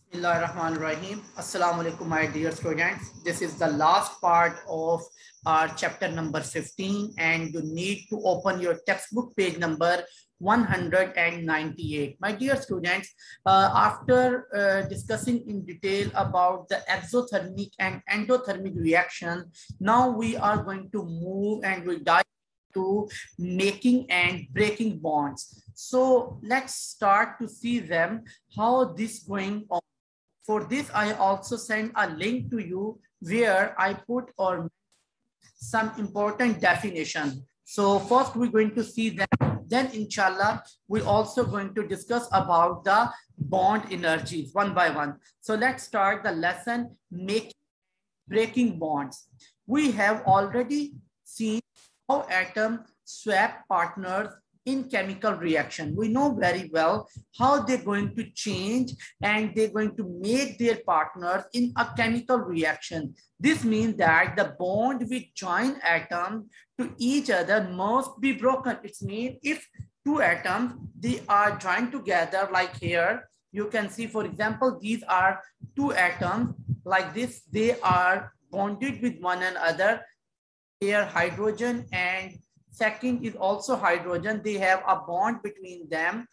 Bismillahirrahmanirrahim. Assalamu alaikum, my dear students. This is the last part of our chapter number 15, and you need to open your textbook page number 198. My dear students, after discussing in detail about the exothermic and endothermic reaction, now we are going to move and we dive to making and breaking bonds. So let's start to see them, how this going on. For this, I also send a link to you where I put or some important definition. So first we're going to see them. Then inshallah, we're also going to discuss about the bond energies one by one. So let's start the lesson, making breaking bonds. We have already seen how atoms swap partners in chemical reaction. We know very well how they're going to change and they're going to make their partners in a chemical reaction. This means that the bond which join atoms to each other must be broken. It means if two atoms, they are joined together like here, you can see, for example, these are two atoms like this. They are bonded with one another. Here hydrogen and second is also hydrogen. They have a bond between them.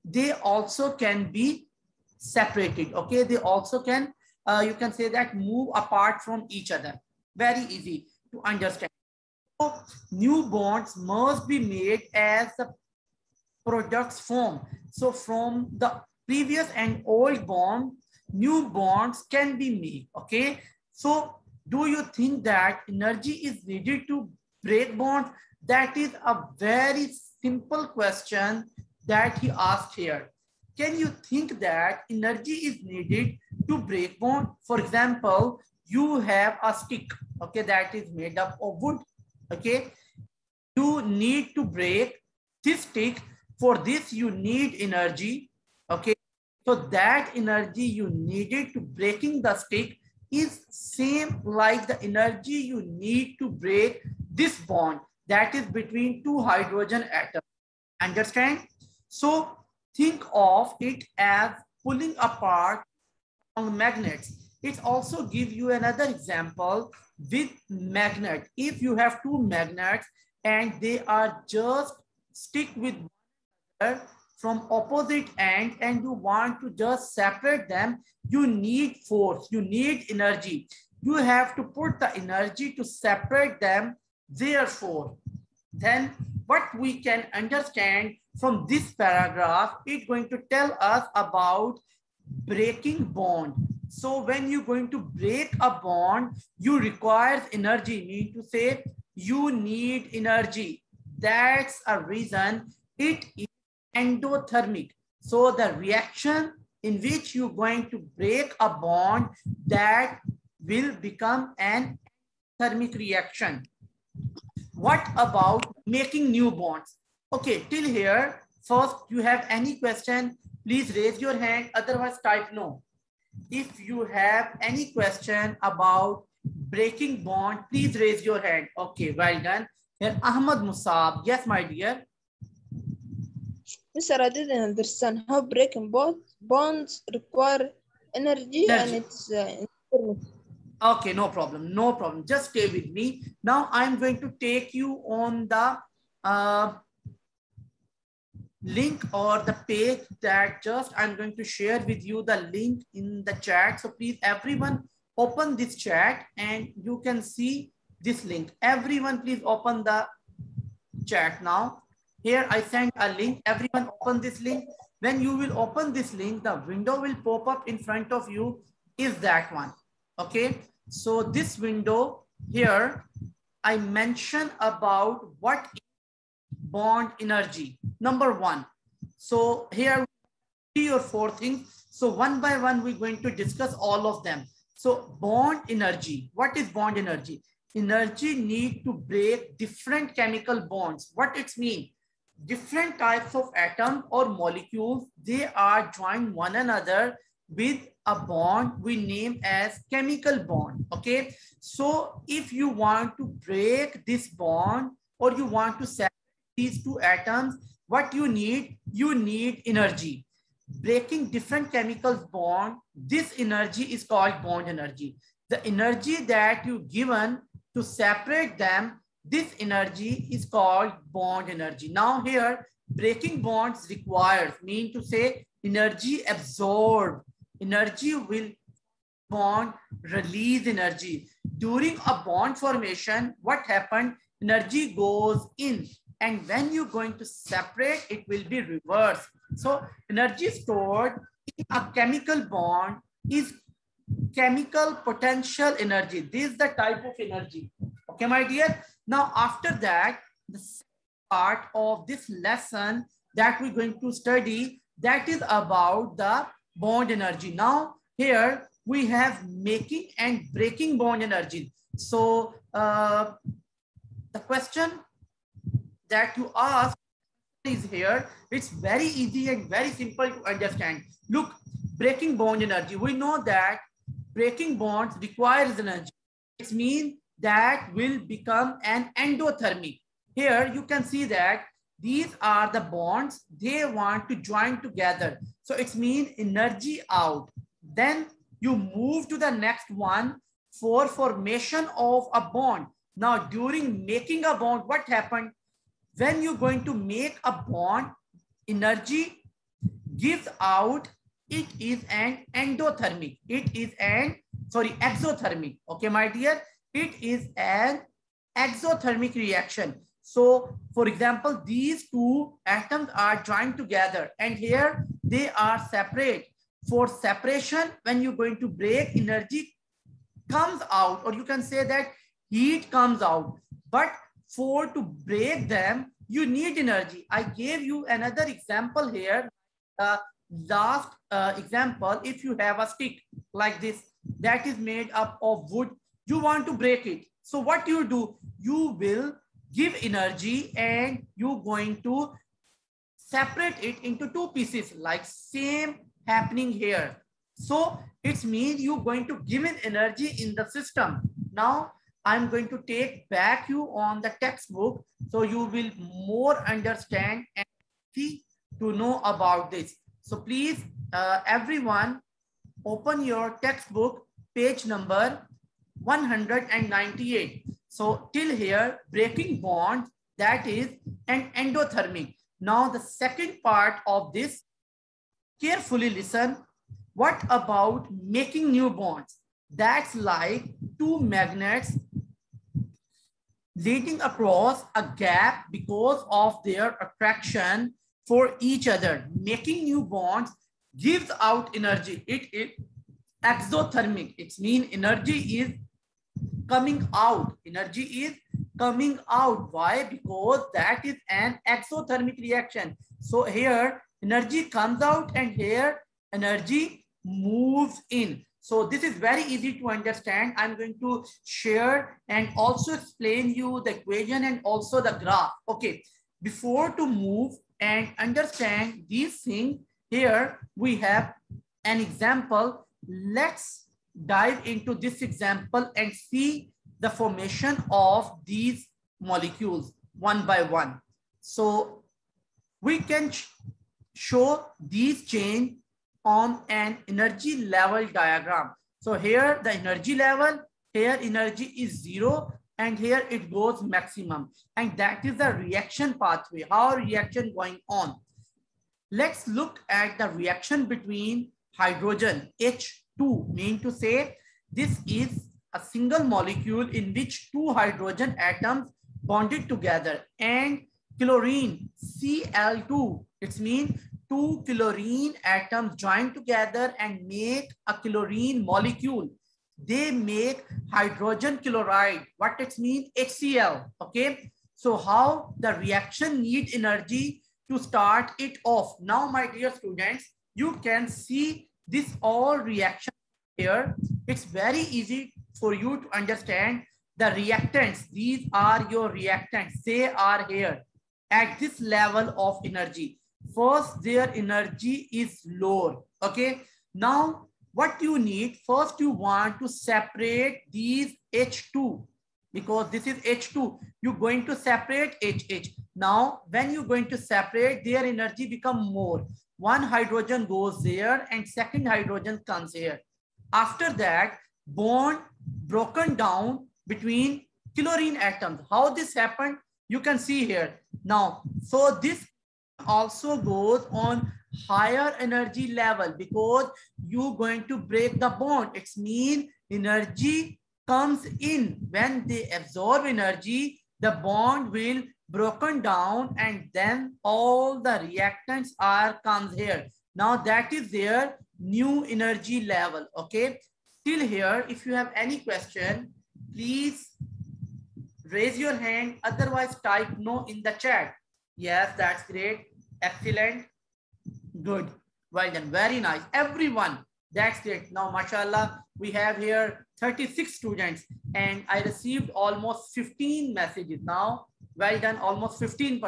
They also can be separated. Okay, they also can, you can say that, move apart from each other. Very easy to understand. So new bonds must be made as the products form. So from the previous and old bond, new bonds can be made. Okay, so do you think that energy is needed to break bonds? That is a very simple question that he asked here. Can you think that energy is needed to break bond? For example, you have a stick, okay, that is made up of wood. Okay, you need to break this stick. For this, you need energy. Okay, so that energy you needed to breaking the stick is same like the energy you need to break this bond that is between two hydrogen atoms. Understand? So think of it as pulling apart on magnets. It also gives you another example with magnet. If you have two magnets and they are just stick with from opposite end and you want to just separate them, you need force, you need energy. You have to put the energy to separate them. Therefore, then what we can understand from this paragraph, it's going to tell us about breaking bond. So when you're going to break a bond, you require energy. Mean to say you need energy. That's a reason it is endothermic. So the reaction in which you're going to break a bond, that will become an thermic reaction. What about making new bonds? Okay, till here, first you have any question, please raise your hand, otherwise type no. If you have any question about breaking bond, please raise your hand. Okay, well done. Then Ahmad Musab, yes my dear. Mister, I didn't understand how breaking bonds require energy. And it's okay, no problem, no problem. Just stay with me. Now I'm going to take you on the link or the page that just I'm going to share with you the link in the chat. So please everyone open this chat and you can see this link. Everyone please open the chat now. Here I send a link. Everyone open this link. When you will open this link, the window will pop up in front of you is that one. Okay. So this window here, I mentioned about what is bond energy. Number one. So here 3 or 4 things. So one by one, we're going to discuss all of them. So bond energy. What is bond energy? Energy need to break different chemical bonds. What it means? Different types of atoms or molecules, they are joined one another with a bond we name as chemical bond. Okay, so if you want to break this bond or you want to separate these two atoms, what you need energy. breaking different chemicals bond, this energy is called bond energy. The energy that you given to separate them, this energy is called bond energy. Now here, breaking bonds requires, mean to say energy absorbed. Energy will bond release energy. During a bond formation, what happened? Energy goes in, and when you're going to separate, it will be reversed. So energy stored in a chemical bond is chemical potential energy. This is the type of energy. Okay, my dear. Now, after that, the part of this lesson that we're going to study, that is about the bond energy. Now, here we have making and breaking bond energy. So, the question that you ask is here. It's very easy and very simple to understand. Look, breaking bond energy. We know that breaking bonds requires energy. It means that will become an endothermic. Here you can see that these are the bonds. They want to join together. So it means energy out. Then you move to the next one for formation of a bond. Now during making a bond, what happened? When you're going to make a bond, energy gives out, it is an endothermic. It is an, exothermic. Okay, my dear, it is an exothermic reaction. So, for example, these two atoms are joined together and here they are separate. For separation, when you're going to break, energy comes out, or you can say that heat comes out. But for to break them, you need energy. I gave you another example here. Last example, if you have a stick like this that is made up of wood, you want to break it. So what you do? You will give energy and you're going to separate it into two pieces, like same happening here. So it means you're going to give an energy in the system. Now I'm going to take back you on the textbook so you will more understand and see to know about this. So please, everyone, open your textbook, page number 198. So till here, breaking bonds, that is an endothermic. Now the second part of this, carefully listen. What about making new bonds? That's like two magnets leading across a gap because of their attraction for each other. Making new bonds gives out energy. It is exothermic. It means energy is coming out. Energy is coming out. Why? Because that is an exothermic reaction. So here energy comes out and here energy moves in. So this is very easy to understand. I'm going to share and also explain you the equation and also the graph. Okay, before to move and understand these things, here we have an example. Let's dive into this example and see the formation of these molecules one by one. So we can show these chains on an energy level diagram. So here the energy level, here energy is 0 and here it goes maximum. And that is the reaction pathway, how reaction going on. Let's look at the reaction between hydrogen, H2, mean to say this is a single molecule in which two hydrogen atoms bonded together, and chlorine, Cl2, it means two chlorine atoms join together and make a chlorine molecule. They make hydrogen chloride. What it means? HCl. Okay. So how the reaction need energy to start it off. Now, my dear students, you can see this all reaction here. It's very easy for you to understand the reactants. These are your reactants. They are here at this level of energy. First, their energy is lower. Okay. Now, what you need, first you want to separate these H2 because this is H2. You're going to separate HH. Now, when you're going to separate, their energy become more. one hydrogen goes there and second hydrogen comes here. After that, bond broken down between chlorine atoms. How this happened, you can see here. Now, so this also goes on higher energy level because you're going to break the bond. It's mean energy comes in. When they absorb energy, the bond will broken down and then all the reactants are comes here. Now that is their new energy level. Okay, till here, if you have any question, please raise your hand, otherwise type no in the chat. Yes, that's great. Excellent. Good. Well done. Very nice. Everyone. That's great. Now, mashallah, we have here 36 students and I received almost 15 messages now. Well done. Almost 15%,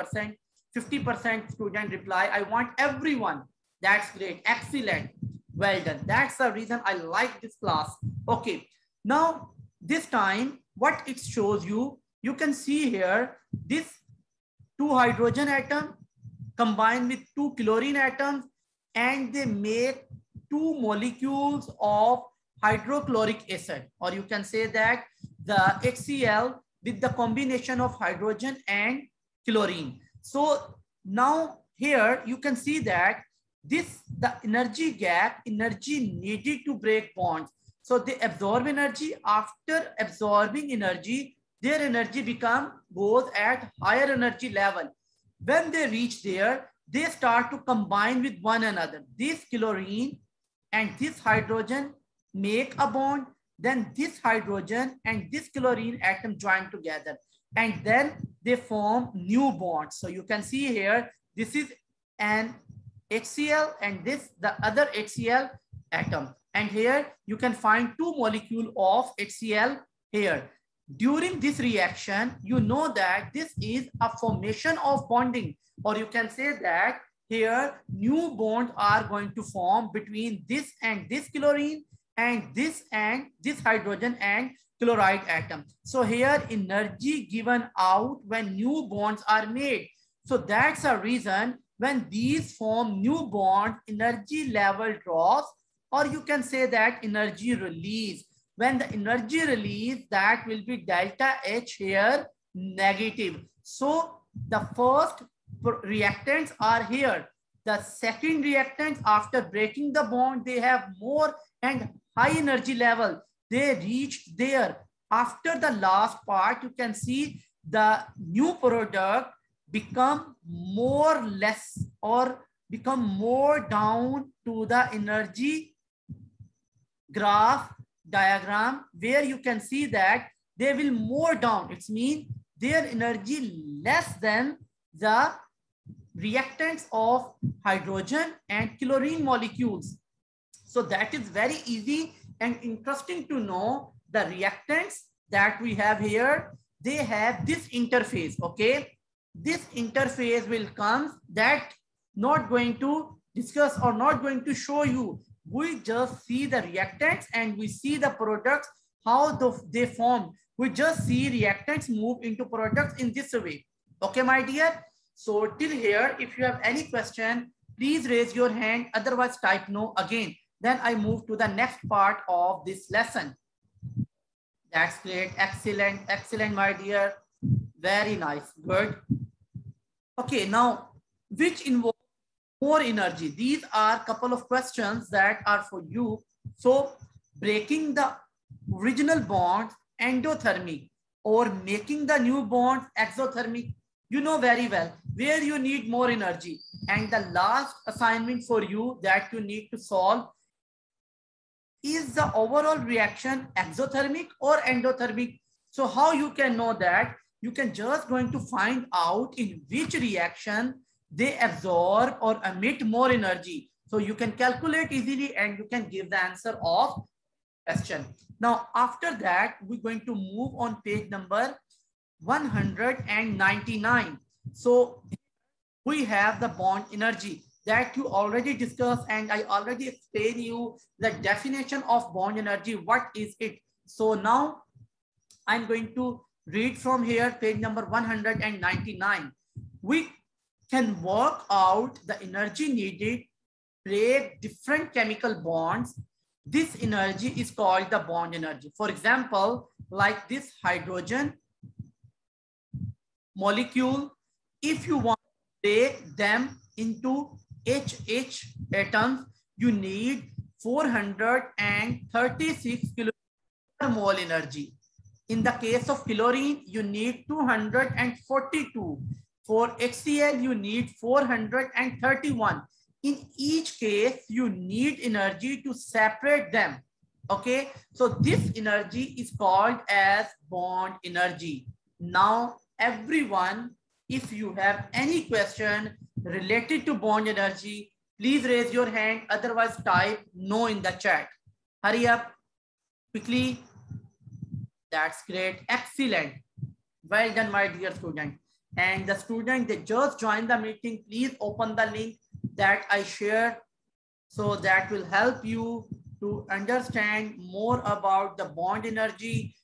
50% student reply. I want everyone. That's great. Excellent. Well done. That's the reason I like this class. Okay. Now, this time, what it shows you, you can see here, this 2 hydrogen atom combined with 2 chlorine atoms and they make 2 molecules of hydrochloric acid, or you can say that the HCl with the combination of hydrogen and chlorine. So now here you can see that this, the energy gap, energy needed to break bonds. So they absorb energy. After absorbing energy, their energy goes at higher energy level. When they reach there, they start to combine with one another. This chlorine and this hydrogen make a bond. Then this hydrogen and this chlorine atom join together. And then they form new bonds. So you can see here, this is an HCl and this the other HCl atom. And here you can find 2 molecules of HCl here. During this reaction, you know that this is a formation of bonding, or you can say that here new bonds are going to form between this and this chlorine and this hydrogen and chloride atom. So here energy given out when new bonds are made. So that's a reason when these form new bonds, energy level drops, or you can say that energy release. When the energy release, that will be delta H here negative. So the first reactants are here. The second reactants, after breaking the bond, they have more and high energy level. They reached there. After the last part, you can see the new product become more less or become more down to the energy graph diagram, where you can see that they will more down. It means their energy less than the reactants of hydrogen and chlorine molecules. So that is very easy and interesting to know. The reactants that we have here, they have this interface. Okay, this interface will come, that not going to discuss or not going to show you. We just see the reactants and we see the products, how they form. We just see reactants move into products in this way. Okay, my dear. So till here, if you have any question, please raise your hand. Otherwise, type no again. Then I move to the next part of this lesson. That's great. Excellent. Excellent, my dear. Very nice. Good. Okay, now, which involves more energy? These are a couple of questions that are for you. So breaking the original bonds, endothermic, or making the new bonds, exothermic, you know very well where you need more energy. And the last assignment for you that you need to solve is the overall reaction exothermic or endothermic. So how you can know that? You can just going to find out in which reaction they absorb or emit more energy. So you can calculate easily and you can give the answer of question. Now, after that, we're going to move on page number 199. So we have the bond energy that you already discussed, and I already explained you the definition of bond energy. What is it? So now I'm going to read from here, page number 199. We can work out the energy needed break different chemical bonds, this energy is called the bond energy. For example, like this hydrogen molecule, if you want to break them into HH atoms, you need 436 kilomole energy. In the case of chlorine, you need 242. For HCl, you need 431. In each case, you need energy to separate them. Okay, so this energy is called as bond energy. Now, everyone, if you have any question related to bond energy, please raise your hand. Otherwise, type no in the chat. Hurry up, quickly. That's great. Excellent. Well done, my dear student. And the student that just joined the meeting, please open the link that I shared. So that will help you to understand more about the bond energy,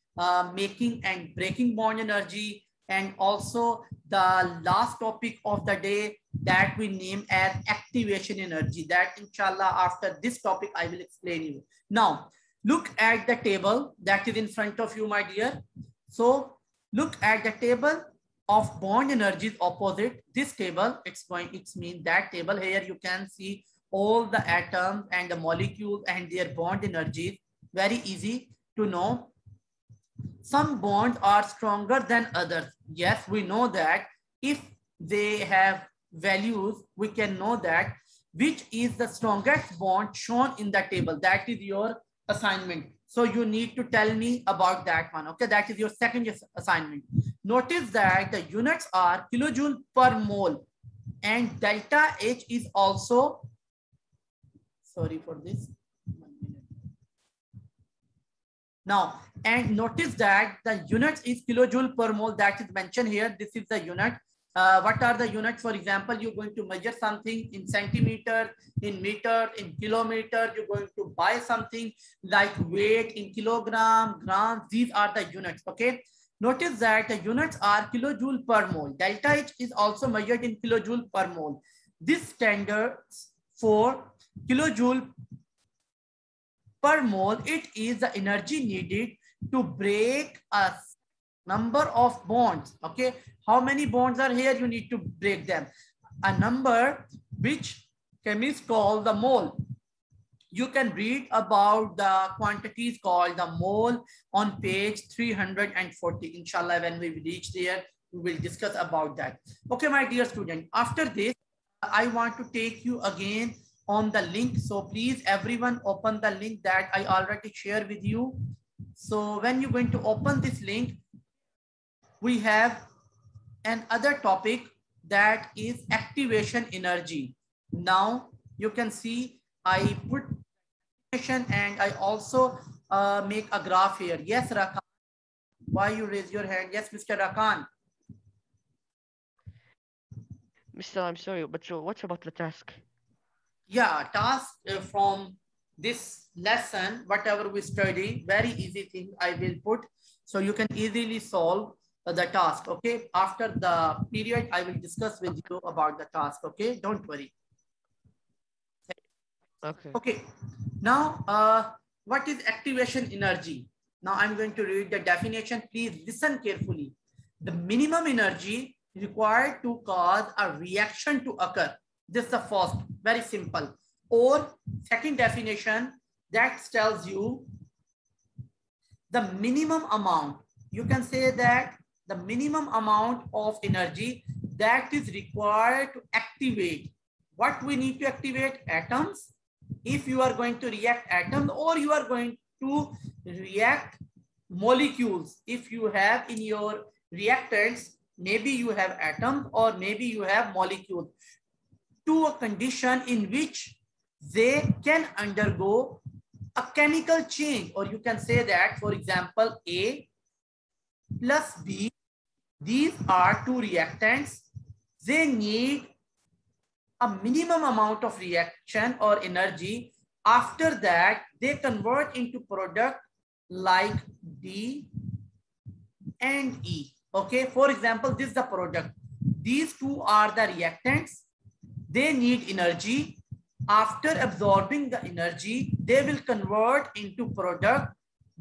making and breaking bond energy, and also the last topic of the day that we name as activation energy. That inshallah after this topic I will explain you. Now look at the table that is in front of you, my dear. So look at the table of bond energies opposite this table. It's mean that table here you can see all the atoms and the molecules and their bond energies. Very easy to know. Some bonds are stronger than others. Yes, we know that. If they have values, we can know that which is the strongest bond shown in the table. That is your assignment. So you need to tell me about that one. Okay, that is your second assignment. Notice that the units are kilojoule per mole, and delta H is also, sorry for this. Now, and notice that the units is kilojoule per mole, that is mentioned here. This is the unit. What are the units? For example, you're going to measure something in centimeter, in meter, in kilometer. You're going to buy something like weight in kilogram, grams. These are the units. Okay. Notice that the units are kilojoule per mole. Delta H is also measured in kilojoule per mole. This standards for kilojoule per mole. It is the energy needed to break a number of bonds. Okay, how many bonds are here? You need to break them. A number which chemists call the mole. You can read about the quantities called the mole on page 340. Inshallah, when we reach there, we will discuss about that. Okay, my dear student, after this, I want to take you again on the link. So please, everyone, open the link that I already shared with you. So when you're going to open this link, we have another topic that is activation energy. Now you can see I put and I also make a graph here. Yes, Rakan. Why you raise your hand? Yes, Mr. Rakan. Mr. I'm sorry, but so what about the task? Yeah, task from this lesson, whatever we study, very easy thing I will put. So you can easily solve the task. Okay. After the period, I will discuss with you about the task. Okay. Don't worry. Okay. Okay. Now, what is activation energy? Now I'm going to read the definition. Please listen carefully. The minimum energy required to cause a reaction to occur. This is the first, very simple. Or second definition that tells you the minimum amount. You can say that the minimum amount of energy that is required to activate. What we need to activate? Atoms. If you are going to react atoms, or you are going to react molecules. If you have in your reactants, maybe you have atoms or maybe you have molecules, to a condition in which they can undergo a chemical change. Or you can say that, for example, A plus B, these are two reactants. They need a minimum amount of reaction or energy. After that, they convert into product like D and E. Okay, for example, this is the product. These two are the reactants. They need energy. after absorbing the energy, they will convert into product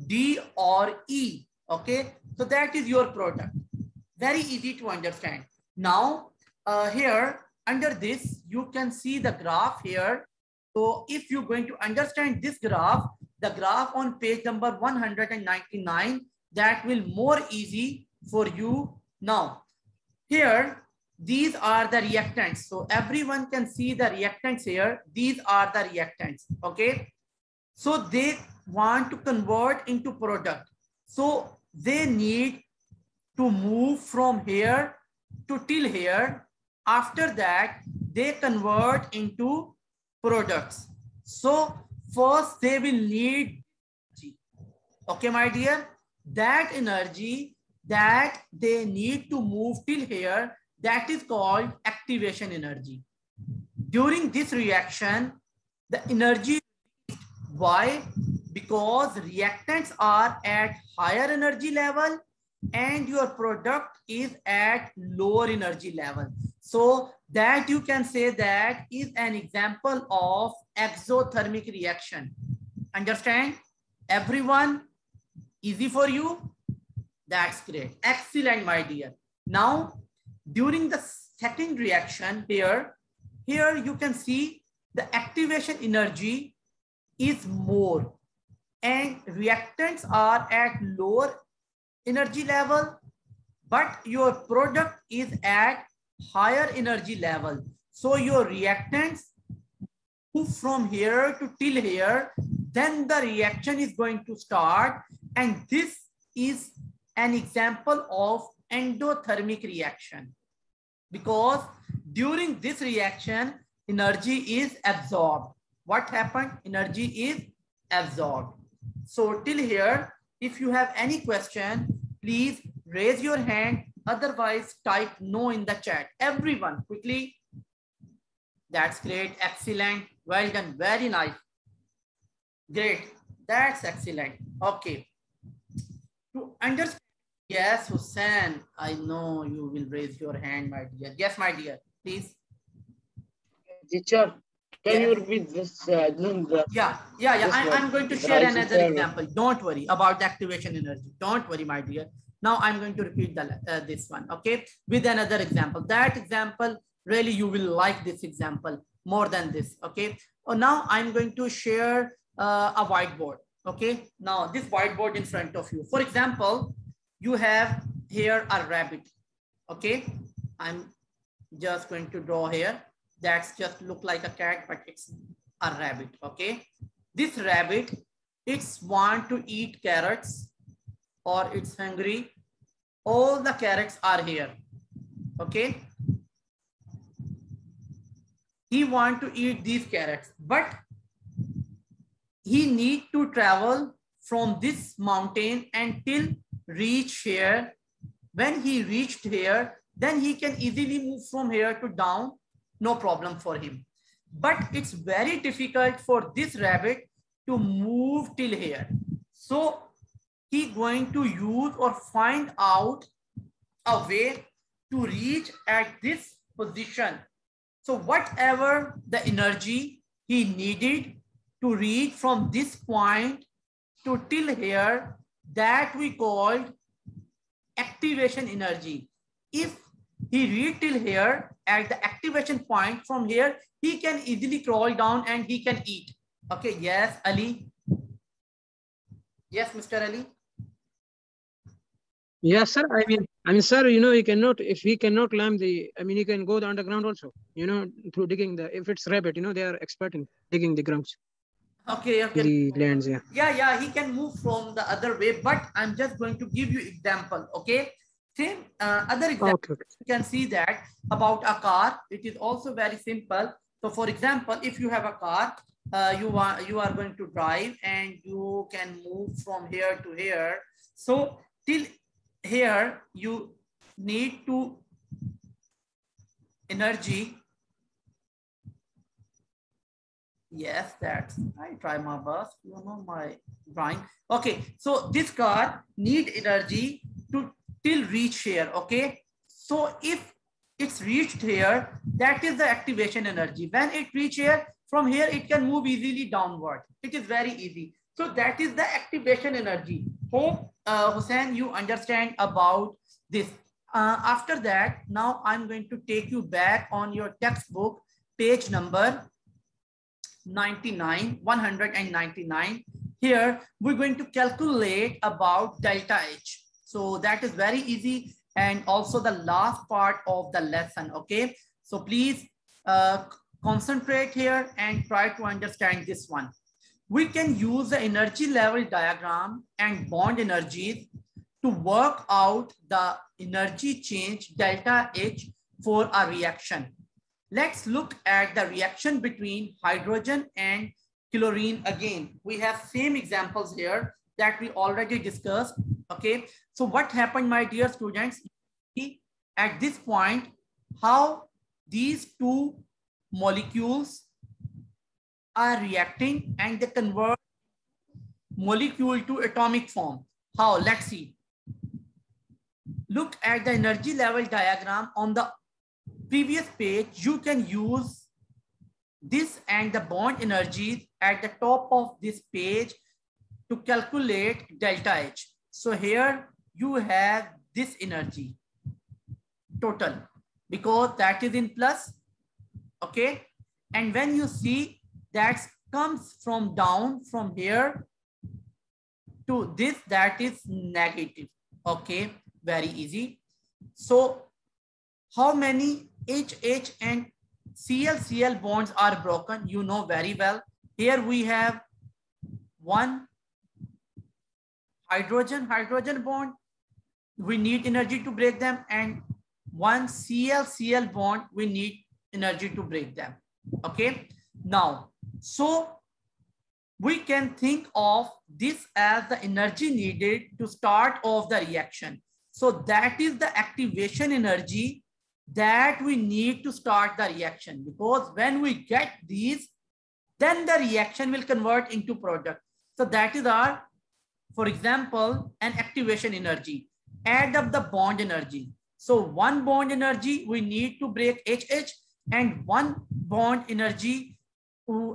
D or E. Okay, so that is your product. Very easy to understand. Now, here under this, you can see the graph here. So if you're going to understand this graph, the graph on page number 199, that will more easy for you. Now, here, these are the reactants. So everyone can see the reactants here. These are the reactants, okay? So they want to convert into product. So they need to move from here to till here. After that, they convert into products. So first they will need energy. Okay, my dear, that energy that they need to move till here, that is called activation energy. During this reaction, the energy, why? Because reactants are at higher energy level and your product is at lower energy level. So that you can say that is an example of exothermic reaction. Understand? Everyone? Easy for you? That's great. Excellent, my dear. Now, during the second reaction here you can see the activation energy is more and reactants are at lower energy level, but your product is at higher energy level. So your reactants move from here to till here, then the reaction is going to start, and this is an example of endothermic reaction, because during this reaction energy is absorbed. What happened? Energy is absorbed. So till here, if you have any question, please raise your hand. Otherwise, type no in the chat. Everyone, quickly. That's great. Excellent. Well done. Very nice. Great. That's excellent. Okay. To understand, yes, Hussein, I know you will raise your hand, my dear. Yes, my dear, please. Teacher, can you repeat this? Yeah. I'm going to share another example. Don't worry about the activation energy. Don't worry, my dear. Now I'm going to repeat this one, okay, with another example. That example, really, you will like this example more than this, okay? Now I'm going to share a whiteboard, okay? Now this whiteboard in front of you. For example, you have here a rabbit, okay? I'm just going to draw here. That's just look like a cat, but it's a rabbit, okay? This rabbit, it's want to eat carrots or it's hungry. All the carrots are here, okay? He want to eat these carrots, but he need to travel from this mountain until reach here. When he reached here, then he can easily move from here to down, no problem for him. But it's very difficult for this rabbit to move till here. So he going to use or find out a way to reach at this position. So whatever the energy he needed to reach from this point to till here, that we called activation energy. If he reached till here at the activation point, from here he can easily crawl down and he can eat. Okay, yes, Ali. Yes, Mr. Ali. Yes, sir. I mean, sir, you know, he cannot, if he cannot climb the, I mean, he can go the underground also, you know, through digging the, if it's rabbit, you know, they are expert in digging the grounds. Okay. The lands, yeah. Yeah, he can move from the other way, but I'm just going to give you example, okay? Same other example, okay. You can see that about a car. It is also very simple. So for example, if you have a car, you are going to drive and you can move from here to here. So till here, you need to energy. Yes, that's, I try my best, you know, my drawing. Okay, so this car need energy to till reach here, okay? So if it's reached here, that is the activation energy. When it reach here, From here, it can move easily downward. It is very easy. So that is the activation energy. Hope, Hussein, you understand about this. After that, now I'm going to take you back on your textbook, page number 99, 199. Here, we're going to calculate about delta H. So that is very easy and also the last part of the lesson, okay? So please concentrate here and try to understand this one. We can use the energy level diagram and bond energies to work out the energy change delta H for a reaction. Let's look at the reaction between hydrogen and chlorine again. We have same examples here that we already discussed, okay? So what happened, my dear students, at this point, how these two molecules are reacting and they convert molecule to atomic form. How? Let's see. Look at the energy level diagram on the previous page. You can use this and the bond energies at the top of this page to calculate delta H. So here you have this energy total because that is in plus, okay? And when you see that comes from down from here to this, that is negative, okay? Very easy. So how many HH and Cl bonds are broken? You know very well. Here we have one hydrogen bond. We need energy to break them, and one Cl bond, we need energy to break them. Okay. Now, so we can think of this as the energy needed to start off the reaction. So that is the activation energy that we need to start the reaction, because when we get these, then the reaction will convert into product. So that is our, for example, an activation energy. Add up the bond energy. So one bond energy we need to break HH, and one bond energy,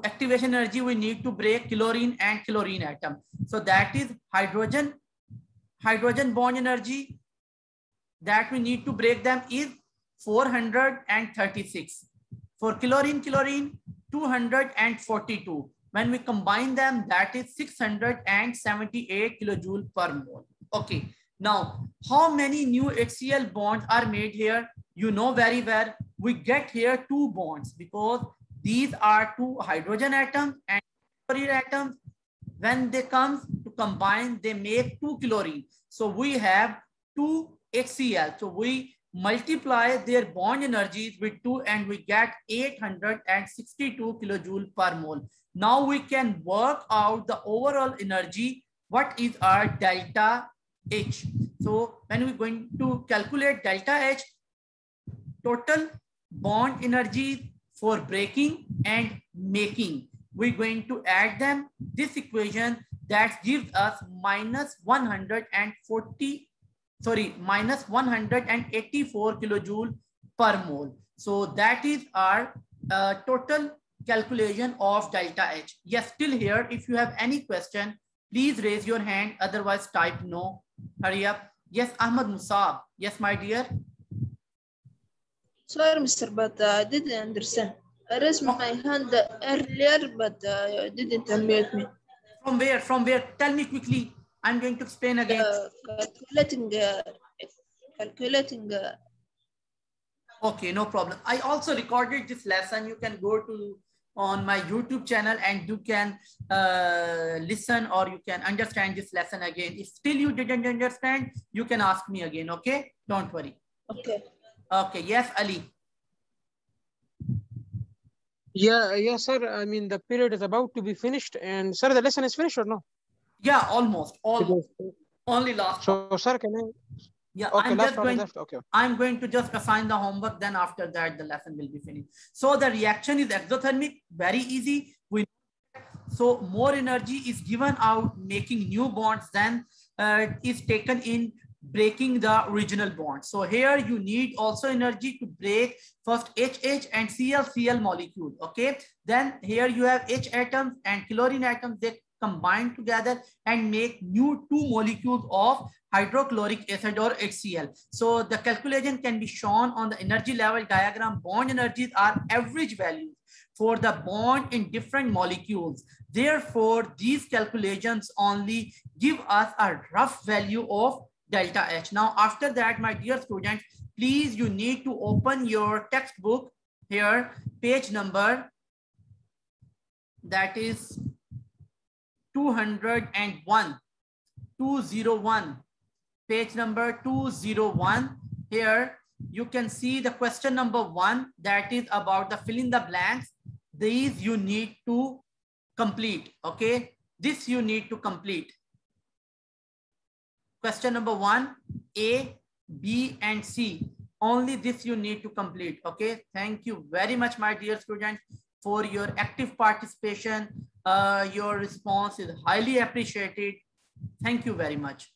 activation energy, we need to break chlorine and chlorine atom. So that is hydrogen bond energy that we need to break them is 436. For chlorine 242. When we combine them, that is 678 kilojoule per mole. Okay. Now, how many new HCl bonds are made here? You know very well. We get here 2 bonds because these are 2 hydrogen atoms and chlorine atoms. When they come to combine, they make 2 chlorine. So we have 2 HCl. So we multiply their bond energies with 2 and we get 862 kilojoule per mole. Now we can work out the overall energy. What is our delta H? So when we're going to calculate delta H, total bond energy for breaking and making, we're going to add them. This equation that gives us minus 184 kilojoule per mole. So that is our total calculation of delta H. Yes, still here. If you have any question, please raise your hand. Otherwise, type no. Hurry up. Yes, Ahmad Musab. Yes, my dear. Sorry, Mr. But I didn't understand. I raised my hand earlier, but you didn't unmute me. From where? From where? Tell me quickly. I'm going to explain again. Calculating. Okay, no problem. I also recorded this lesson. You can go to on my YouTube channel and you can listen or you can understand this lesson again. If still you didn't understand, you can ask me again. Okay, don't worry. Okay. Okay. Yes, Ali. Yeah, sir. I mean, the period is about to be finished, and sir, the lesson is finished or no? Yeah, almost. Only last. So, sir, can I? Yeah, okay, I'm going to just assign the homework. Then after that, the lesson will be finished. So the reaction is exothermic. Very easy. So more energy is given out making new bonds than is taken in breaking the original bond. So here you need also energy to break first HH and Cl molecule. Okay, then here you have H atoms and chlorine atoms, they combine together and make new 2 molecules of hydrochloric acid or HCl. So the calculation can be shown on the energy level diagram. Bond energies are average values for the bond in different molecules. Therefore, these calculations only give us a rough value of delta H. Now, after that, my dear students, please, you need to open your textbook here, page number, that is 201, 201, page number 201. Here, you can see the question number 1, that is about the fill in the blanks. These you need to complete, okay? This you need to complete. Question number 1, A, B, and C. Only this you need to complete, okay? Thank you very much, my dear students, for your active participation. Your response is highly appreciated. Thank you very much.